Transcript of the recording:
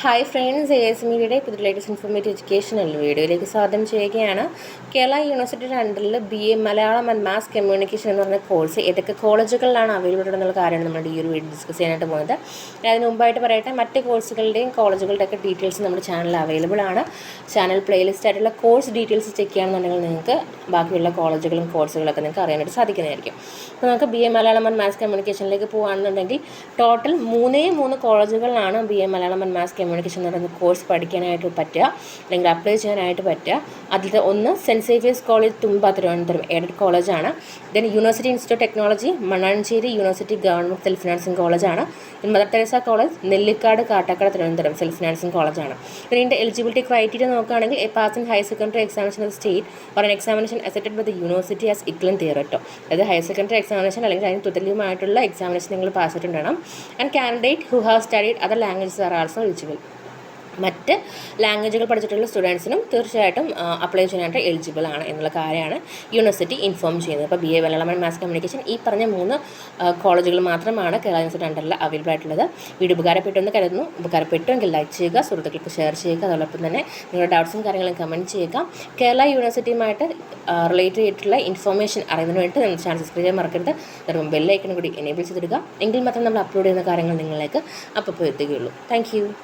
Hi friends, AS മീഡിയയുടെ പുതിയ latest informative educational വീഡിയോയിലേക്ക് സ്വാഗതം ചെയ്യുകയാണ്. കേരള യൂണിവേഴ്സിറ്റിയുടെ അണ്ടറിൽ BA Malayalam and mass communication എന്ന് പറഞ്ഞ കോഴ്സ് ഏതൊക്കെ കോളേജുകളിലാണ് അവൈലബിൾ എന്നുള്ള കാര്യമാണ് നമ്മുടെ ഈ ഒരു വീഡിയോ ഡിസ്കസ് ചെയ്യാനായിട്ട് പോകുന്നത്. അതിന് മുമ്പായിട്ട് പറയട്ടെ, മറ്റ് കോഴ്സുകളുടെയും കോളേജുകളുടെയൊക്കെ ഡീറ്റെയിൽസ് നമ്മുടെ ചാനലിൽ അവൈലബിൾ ആണ്. ചാനൽ പ്ലേലിസ്റ്റ് ആയിട്ടുള്ള കോഴ്സ് ഡീറ്റെയിൽസ് ചെക്ക് ചെയ്യുകയാണെന്നുണ്ടെങ്കിൽ നിങ്ങൾക്ക് ബാക്കിയുള്ള കോളേജുകളും കോഴ്സുകളൊക്കെ നിങ്ങൾക്ക് അറിയാനായിട്ട് സാധിക്കുന്നതായിരിക്കും. അപ്പോൾ നമുക്ക് BA മലയാളം ആൻഡ് മാസ് കമ്മ്യൂണിക്കേഷനിലേക്ക് പോകുകയാണെന്നുണ്ടെങ്കിൽ ടോട്ടൽ മൂന്ന് കോളേജുകളിലാണ് BA Malayalam and mass communication എന്ന് പറയുന്ന കോഴ്സ് പഠിക്കാനായിട്ട് പറ്റുക, അല്ലെങ്കിൽ അപ്ലൈ ചെയ്യാനായിട്ട് പറ്റുക. അതിൽ ഒന്ന് Saint Xavier's College Thumba Thiruvananthapuram aided കോളേജാണ്. Then university institute technology Mannanchery university government self financing കോളേജാണ്. Mother Teresa College Nellikkad Kattakada Thiruvananthapuram self financing കോളേജാണ്. ഇതിൻ്റെ എലിജിബിലിറ്റി ക്രൈറ്റീരിയ നോക്കുകയാണെങ്കിൽ a pass in higher secondary examination of state or an examination accepted by the university as equivalent thereto. അതായത് higher secondary examination അല്ലെങ്കിൽ അതിന് തുല്യമായിട്ടുള്ള examination നിങ്ങൾ pass ചെയ്തിട്ടുണ്ടാകണം. And candidate who have studied other languages are also eligible. മറ്റ് ലാംഗ്വേജുകൾ പഠിച്ചിട്ടുള്ള സ്റ്റുഡൻസിനും തീർച്ചയായിട്ടും apply ചെയ്യാനായിട്ട് എലിജിബിൾ ആണ് എന്നുള്ള കാര്യമാണ് യൂണിവേഴ്സിറ്റി ഇൻഫോം ചെയ്യുന്നത്. അപ്പോൾ BA Malayalam and mass communication ഈ പറഞ്ഞ 3 കോളേജുകൾ മാത്രമാണ് കേരള യൂണിവേഴ്സിറ്റി അണ്ടറിൽ അവൈലബിൾ ആയിട്ടുള്ളത്. വീഡിയോ ഉപകാരപ്പെട്ടെന്ന് കരുതുന്നു. ഉപകാരപ്പെട്ടുവെങ്കിൽ ലൈക്ക് ചെയ്യുക, സുഹൃത്തുക്കൾക്ക് ഷെയർ ചെയ്യുക. അതോടൊപ്പം തന്നെ നിങ്ങളുടെ ഡൗട്ട്സും കാര്യങ്ങളും കമൻറ്റ് ചെയ്യുക. കേരള യൂണിവേഴ്സിറ്റിയുമായിട്ട് റിലേറ്റ് ചെയ്തിട്ടുള്ള ഇൻഫോർമേഷൻ അറിയുന്നതിന് വേണ്ടി നിങ്ങൾ ചാനൽ സബ്സ്ക്രൈബ് ചെയ്യാൻ മറക്കരുത്. അതുകൊണ്ട് ബെല്ലൈക്കനും കൂടി എനേബിൾ ചെയ്തിടുക. എങ്കിൽ മാത്രം നമ്മൾ അപ്ലോഡ് ചെയ്യുന്ന കാര്യങ്ങൾ നിങ്ങളിലേക്ക് അപ്പോൾ എത്തുകയുള്ളൂ. താങ്ക്